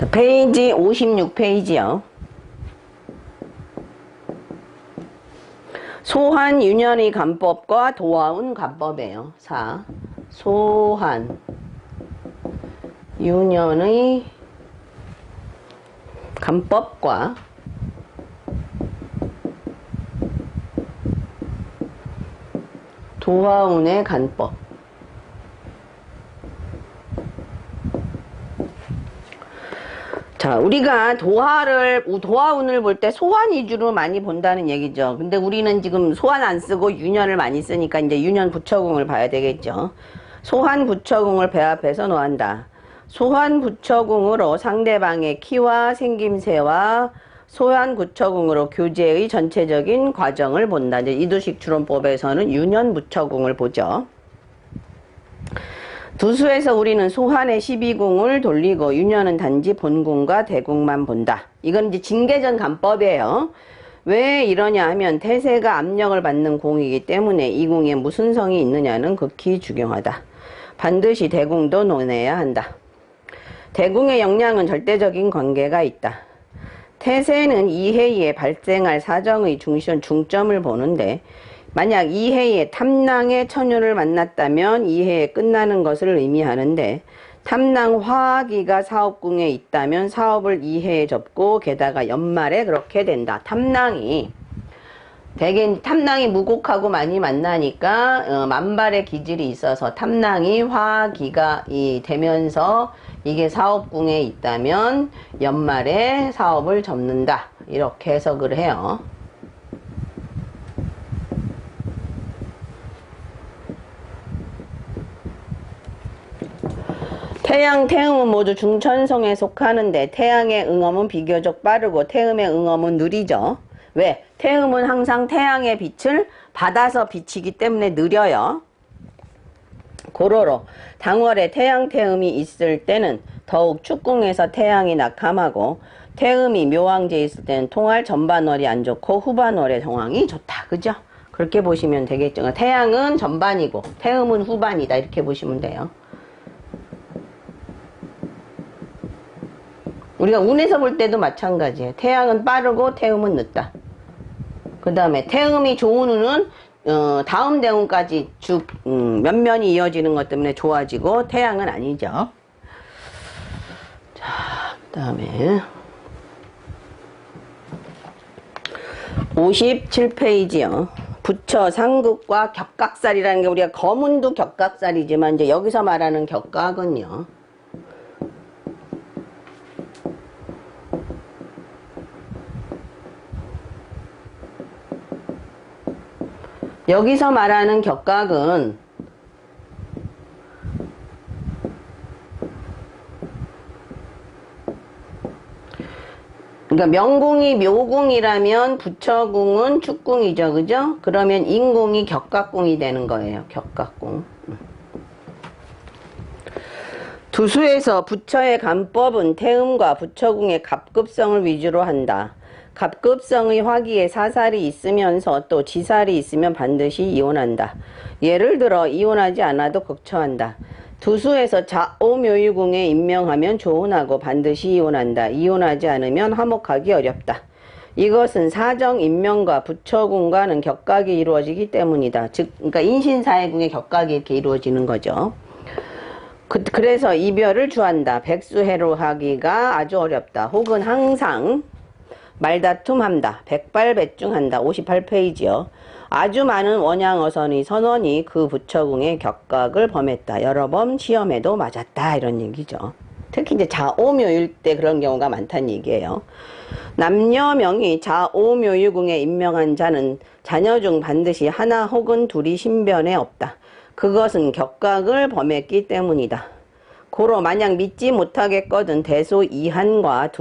페이지 56페이지요. 소환 유년의 간법과 도화운 간법이에요. 4. 소환 유년의 간법과 도화운의 간법. 자, 우리가 도화운을 볼 때 소환 위주로 많이 본다는 얘기죠. 근데 우리는 지금 소환 안 쓰고 유년을 많이 쓰니까 이제 유년 부처궁을 봐야 되겠죠. 소환 부처궁을 배합해서 노한다. 소환 부처궁으로 상대방의 키와 생김새와 소환 부처궁으로 교제의 전체적인 과정을 본다. 이제 이두식 추론법에서는 유년 부처궁을 보죠. 두수에서 우리는 소환의 12궁을 돌리고 유년은 단지 본궁과 대궁만 본다. 이건 이제 징계전 간법이에요. 왜 이러냐 하면 태세가 압력을 받는 궁이기 때문에 이 궁에 무슨 성이 있느냐는 극히 중요하다. 반드시 대궁도 논해야 한다. 대궁의 영향은 절대적인 관계가 있다. 태세는 이해에 발생할 사정의 중점을 보는데 만약 이해에 탐낭의 천유를 만났다면 이해에 끝나는 것을 의미하는데 탐낭 화기가 사업궁에 있다면 사업을 이해에 접고 게다가 연말에 그렇게 된다. 탐낭이 무곡하고 많이 만나니까 만발의 기질이 있어서 탐낭이 화기가 되면서 이게 사업궁에 있다면 연말에 사업을 접는다. 이렇게 해석을 해요. 태양, 태음은 모두 중천성에 속하는데 태양의 응엄은 비교적 빠르고 태음의 응엄은 느리죠. 왜? 태음은 항상 태양의 빛을 받아서 비치기 때문에 느려요. 고로로 당월에 태양 태음이 있을 때는 더욱 축궁에서 태양이 낙함하고 태음이 묘왕제에 있을 때는 통할 전반월이 안 좋고 후반월의 정황이 좋다. 그죠? 그렇게 보시면 되겠죠. 태양은 전반이고 태음은 후반이다. 이렇게 보시면 돼요. 우리가 운에서 볼 때도 마찬가지예요. 태양은 빠르고 태음은 늦다. 그 다음에 태음이 좋은 운은 다음 대운까지 쭉 면면이 이어지는 것 때문에 좋아지고 태양은 아니죠. 자, 그 다음에 57페이지요. 부처 상극과 격각살이라는 게 우리가 거문도 격각살이지만 이제 여기서 말하는 격각은요. 여기서 말하는 격각은 그러니까 명궁이 묘궁이라면 부처궁은 축궁이죠. 그죠? 그러면 인궁이 격각궁이 되는 거예요. 격각궁. 두수에서 부처의 간법은 태음과 부처궁의 갑급성을 위주로 한다. 갑급성의 화기에 사살이 있으면서 또 지살이 있으면 반드시 이혼한다. 예를 들어 이혼하지 않아도 극처한다. 두수에서 좌오묘유궁에 임명하면 조혼하고 반드시 이혼한다. 이혼하지 않으면 화목하기 어렵다. 이것은 사정 임명과 부처궁과는 격각이 이루어지기 때문이다. 즉, 그러니까 인신사해궁의 격각이 이렇게 이루어지는 거죠. 그래서 이별을 주한다. 백수해로하기가 아주 어렵다. 혹은 항상 말다툼한다. 백발백중한다. 58페이지요. 아주 많은 원양어선의 선원이 그 부처궁의 격각을 범했다. 여러 번 시험에도 맞았다. 이런 얘기죠. 특히 이제 좌오묘일 때 그런 경우가 많다는 얘기예요. 남녀명이 좌오묘유궁에 임명한 자는 자녀 중 반드시 하나 혹은 둘이 신변에 없다. 그것은 격각을 범했기 때문이다. 고로 만약 믿지 못하겠거든 대소이한과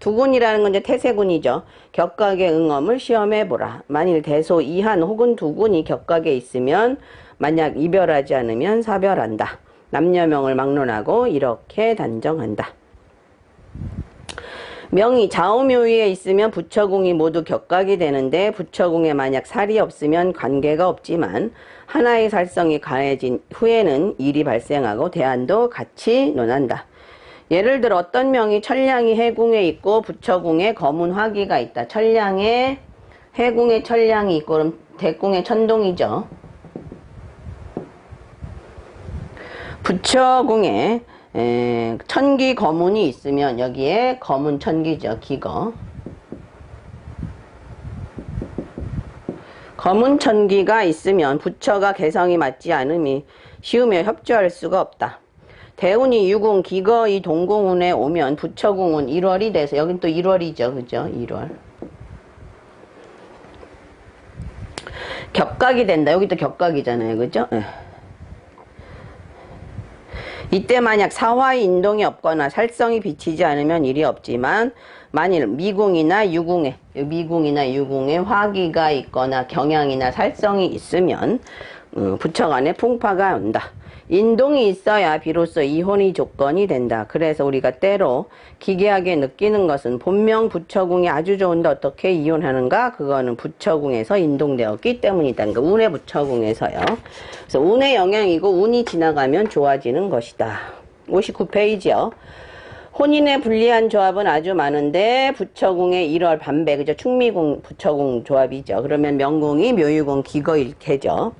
두군이라는 건 이제 태세군이죠. 격각의 응엄을 시험해보라. 만일 대소이한 혹은 두군이 격각에 있으면 만약 이별하지 않으면 사별한다. 남녀명을 막론하고 이렇게 단정한다. 명이 좌오묘위에 있으면 부처궁이 모두 격각이 되는데 부처궁에 만약 살이 없으면 관계가 없지만 하나의 살성이 가해진 후에는 일이 발생하고 대안도 같이 논한다. 예를 들어 어떤 명이 천량이 해궁에 있고 부처궁에 검은 화기가 있다. 천량에 해궁에 천량이 있고 그럼 대궁에 천동이죠. 부처궁에 천기 거문이 있으면 여기에 거문 천기죠. 기거. 거문 천기가 있으면 부처가 개성이 맞지 않음이 쉬우며 협조할 수가 없다. 대운이 유궁, 기거이 동궁운에 오면 부처궁은 1월이 돼서 여긴 또 1월이죠. 그죠? 1월. 격각이 된다. 여기 또 격각이잖아요. 그죠? 이때 만약 사화의 인동이 없거나 살성이 비치지 않으면 일이 없지만 만일 미궁이나 유궁에 화기가 있거나 경향이나 살성이 있으면 부처 간에 풍파가 온다. 인동이 있어야 비로소 이혼이 조건이 된다. 그래서 우리가 때로 기괴하게 느끼는 것은 본명 부처궁이 아주 좋은데 어떻게 이혼하는가? 그거는 부처궁에서 인동되었기 때문이다. 그러니까 운의 부처궁에서요. 그래서 운의 영향이고 운이 지나가면 좋아지는 것이다. 59페이지요. 혼인의 불리한 조합은 아주 많은데 부처궁의 1월 반배, 그죠? 충미궁 부처궁 조합이죠. 그러면 명궁이 묘유궁 기거일캐죠.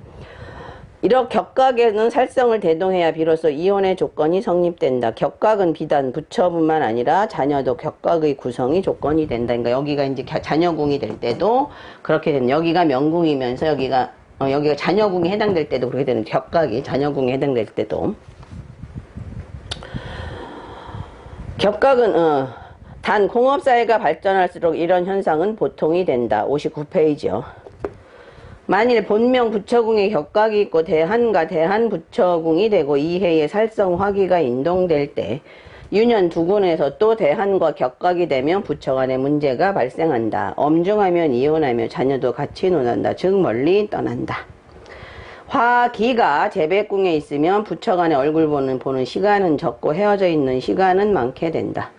이렇게 격각에는 살성을 대동해야 비로소 이혼의 조건이 성립된다. 격각은 비단 부처뿐만 아니라 자녀도 격각의 구성이 조건이 된다. 그러니까 여기가 이제 자녀궁이 될 때도 그렇게 되는, 여기가 명궁이면서 여기가 자녀궁이 해당될 때도 그렇게 되는, 격각이 자녀궁에 해당될 때도. 격각은 단 공업사회가 발전할수록 이런 현상은 보통이 된다. 59페이지요. 만일 본명 부처궁에 격각이 있고 대한과 대한 부처궁이 되고 이해의 살성 화기가 인동될 때 유년 두군에서 또 대한과 격각이 되면 부처 간에 문제가 발생한다. 엄중하면 이혼하며 자녀도 같이 논한다. 즉 멀리 떠난다. 화기가 재백궁에 있으면 부처 간에 얼굴 보는 시간은 적고 헤어져 있는 시간은 많게 된다.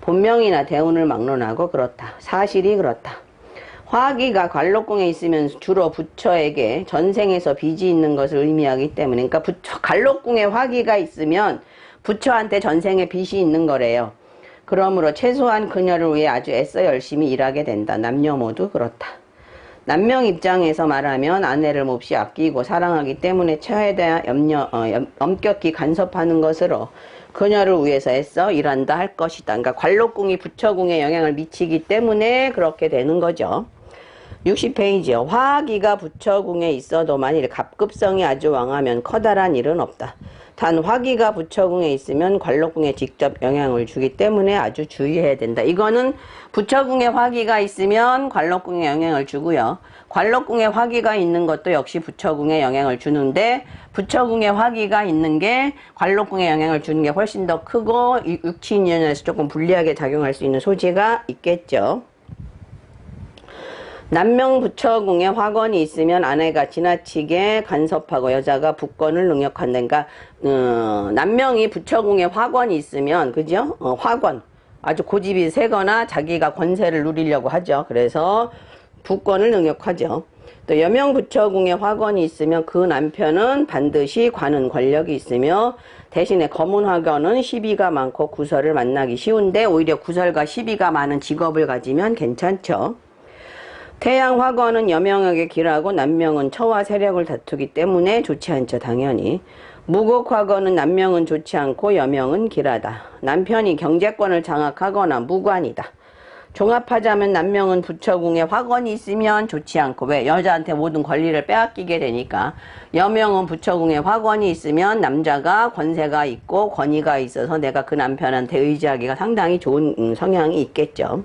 본명이나 대운을 막론하고 그렇다. 사실이 그렇다. 화기가 관록궁에 있으면 주로 부처에게 전생에서 빚이 있는 것을 의미하기 때문에, 그러니까 관록궁에 화기가 있으면 부처한테 전생에 빚이 있는 거래요. 그러므로 최소한 그녀를 위해 아주 애써 열심히 일하게 된다. 남녀 모두 그렇다. 남명 입장에서 말하면 아내를 몹시 아끼고 사랑하기 때문에 처에 대한 엄격히 간섭하는 것으로 그녀를 위해서 애써 일한다 할 것이다. 그러니까 관록궁이 부처궁에 영향을 미치기 때문에 그렇게 되는 거죠. 60페이지요. 화기가 부처궁에 있어도 만일 갑급성이 아주 왕하면 커다란 일은 없다. 단 화기가 부처궁에 있으면 관록궁에 직접 영향을 주기 때문에 아주 주의해야 된다. 이거는 부처궁에 화기가 있으면 관록궁에 영향을 주고요. 관록궁에 화기가 있는 것도 역시 부처궁에 영향을 주는데 부처궁에 화기가 있는 게 관록궁에 영향을 주는 게 훨씬 더 크고 육친인연에서 조금 불리하게 작용할 수 있는 소지가 있겠죠. 남명 부처궁에 화권이 있으면 아내가 지나치게 간섭하고 여자가 부권을 능욕한다. 그러니까 남명이 부처궁에 화권이 있으면, 그죠? 화권, 아주 고집이 세거나 자기가 권세를 누리려고 하죠. 그래서 부권을 능욕하죠. 또 여명 부처궁에 화권이 있으면 그 남편은 반드시 관은 권력이 있으며 대신에 검은 화권은 시비가 많고 구설을 만나기 쉬운데 오히려 구설과 시비가 많은 직업을 가지면 괜찮죠. 태양 화권은 여명에게 길하고 남명은 처와 세력을 다투기 때문에 좋지 않죠. 당연히. 무곡 화권은 남명은 좋지 않고 여명은 길하다. 남편이 경제권을 장악하거나 무관이다. 종합하자면 남명은 부처궁에 화권이 있으면 좋지 않고, 왜? 여자한테 모든 권리를 빼앗기게 되니까. 여명은 부처궁에 화권이 있으면 남자가 권세가 있고 권위가 있어서 내가 그 남편한테 의지하기가 상당히 좋은 성향이 있겠죠.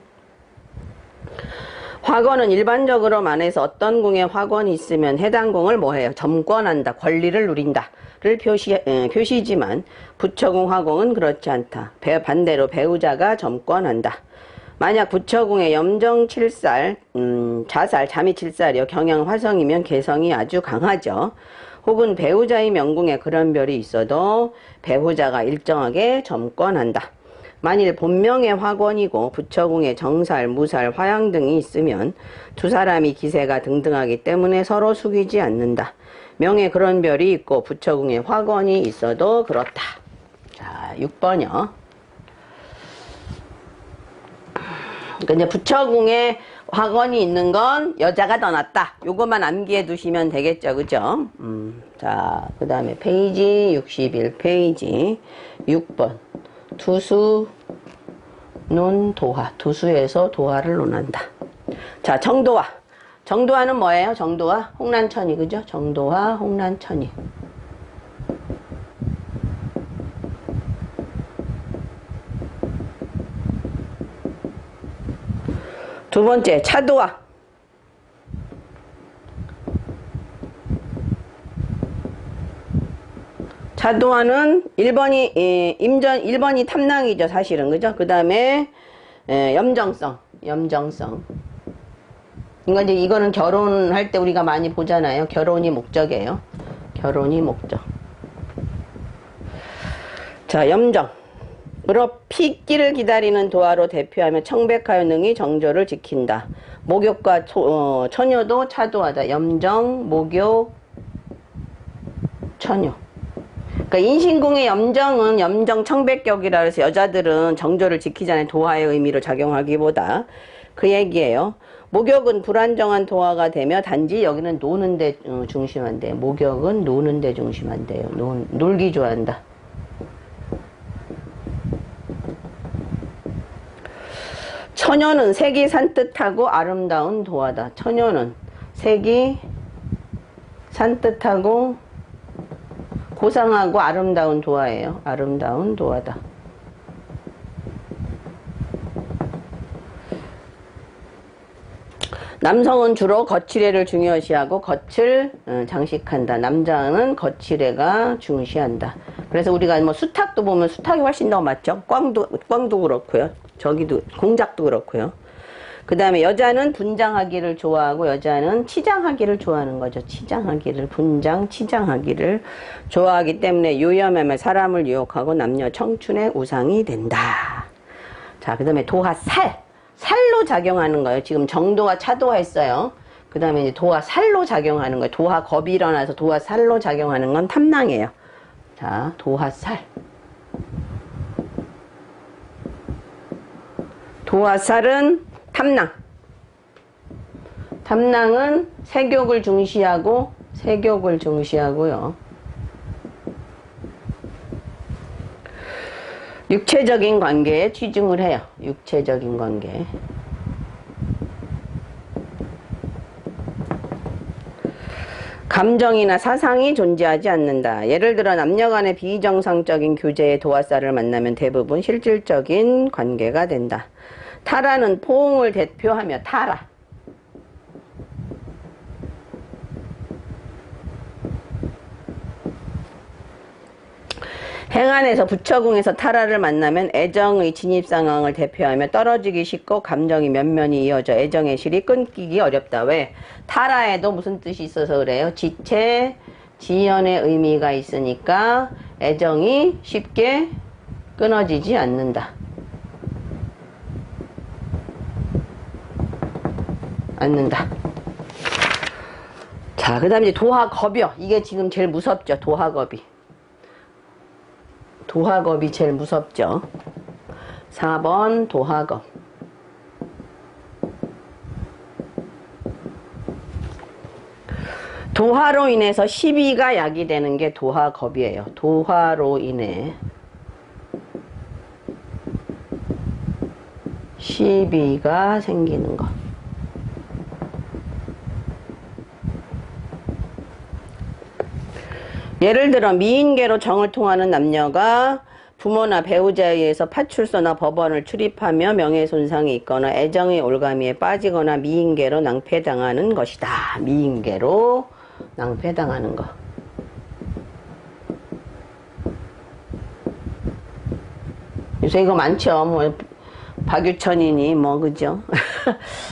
화권은 일반적으로 말해서 어떤 궁에 화권이 있으면 해당 궁을 뭐해요? 점권한다, 권리를 누린다를 표시지만 부처궁 화궁은 그렇지 않다. 반대로 배우자가 점권한다. 만약 부처궁에 염정 7살, 자살, 잠이 7살이요. 경양 화성이면 개성이 아주 강하죠. 혹은 배우자의 명궁에 그런 별이 있어도 배우자가 일정하게 점권한다. 만일 본명의 화권이고 부처궁에 정살, 무살, 화양 등이 있으면 두 사람이 기세가 등등하기 때문에 서로 숙이지 않는다. 명에 그런 별이 있고 부처궁에 화권이 있어도 그렇다. 자, 6번이요. 그러니까 이제 부처궁에 화건이 있는 건 여자가 더 낫다. 요것만 암기해 두시면 되겠죠. 그죠? 자, 그 다음에 페이지 61페이지 6번. 두수 논 도화. 두수에서 도화를 논한다. 자, 정도화. 정도화는 뭐예요? 정도화? 홍란천이. 그죠? 정도화, 홍란천이. 두 번째, 차도화. 차도화는 1번이, 1번이 탐낭이죠, 사실은. 그죠? 그 다음에, 염정성. 염정성. 그러니까 이제 이거는 결혼할 때 우리가 많이 보잖아요. 결혼이 목적이에요. 결혼이 목적. 자, 염정. 으로 피기를 기다리는 도화로 대표하며 청백하여 능히 정조를 지킨다. 목욕과 처녀도 차도하다. 염정, 목욕, 처녀. 그러니까 인신궁의 염정은 염정 청백격이라 해서 여자들은 정조를 지키자는 도화의 의미로 작용하기보다 그 얘기예요. 목욕은 불안정한 도화가 되며 단지 여기는 노는 데 중심한데, 목욕은 노는 데 중심한데요. 놀기 좋아한다. 처녀는 색이 산뜻하고 아름다운 도화다. 처녀는 색이 산뜻하고 고상하고 아름다운 도화예요. 아름다운 도화다. 남성은 주로 거칠애를 중요시하고 겉을 장식한다. 남자는 거칠애가 중시한다. 그래서 우리가 뭐 수탉도 보면 수탉이 훨씬 더 맞죠. 꽝도 그렇고요. 저기도 공작도 그렇고요. 그 다음에 여자는 분장하기를 좋아하고 여자는 치장하기를 좋아하는 거죠. 치장하기를, 분장, 치장하기를 좋아하기 때문에 요염하며 사람을 유혹하고 남녀 청춘의 우상이 된다. 자, 그 다음에 도화 살. 살로 작용하는 거예요. 지금 정도와 차도화 했어요. 그 다음에 이제 도화 살로 작용하는 거예요. 도화 겁이 일어나서 도화 살로 작용하는 건 탐낭이에요. 자, 도화 살. 도화 살은 탐낭. 탐낭은 색욕을 중시하고요. 육체적인 관계에 치중을 해요. 육체적인 관계. 감정이나 사상이 존재하지 않는다. 예를 들어 남녀 간의 비정상적인 교제의 도화살을 만나면 대부분 실질적인 관계가 된다. 타라는 포옹을 대표하며 타라. 행안에서 부처궁에서 타라를 만나면 애정의 진입상황을 대표하며 떨어지기 쉽고 감정이 면면이 이어져 애정의 실이 끊기기 어렵다. 왜? 타라에도 무슨 뜻이 있어서 그래요? 지체, 지연의 의미가 있으니까 애정이 쉽게 끊어지지 않는다. 자, 그 다음에 도화겁이요. 이게 지금 제일 무섭죠. 도화겁이. 도화겁이 제일 무섭죠. 4번 도화겁. 도화로 인해서 시비가 야기되는 게 도화겁이에요. 도화로 인해 시비가 생기는 것. 예를 들어 미인계로 정을 통하는 남녀가 부모나 배우자에 의해서 파출소나 법원을 출입하며 명예손상이 있거나 애정의 올가미에 빠지거나 미인계로 낭패당하는 것이다. 미인계로 낭패당하는 것. 요새 이거 많죠. 뭐 박유천이니 뭐 그죠?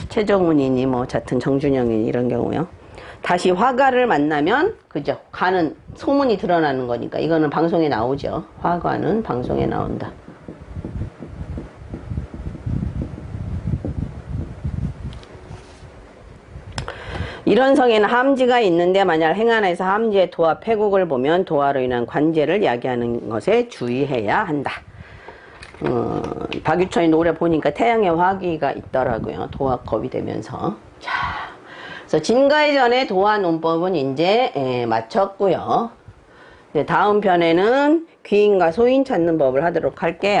최정훈이니 뭐 하여튼 정준영이니 이런 경우요. 다시 화가를 만나면 그죠? 가는 소문이 드러나는 거니까 이거는 방송에 나오죠. 화가는 방송에 나온다. 이런 성에는 함지가 있는데 만약 행안에서 함지의 도화 폐국을 보면 도화로 인한 관제를 야기하는 것에 주의해야 한다. 박유천이 노래 보니까 태양의 화기가 있더라고요. 도화겁이 되면서. 자, 그래서 진가의 도화 논법은 이제 마쳤고요. 네, 다음 편에는 귀인과 소인 찾는 법을 하도록 할게요.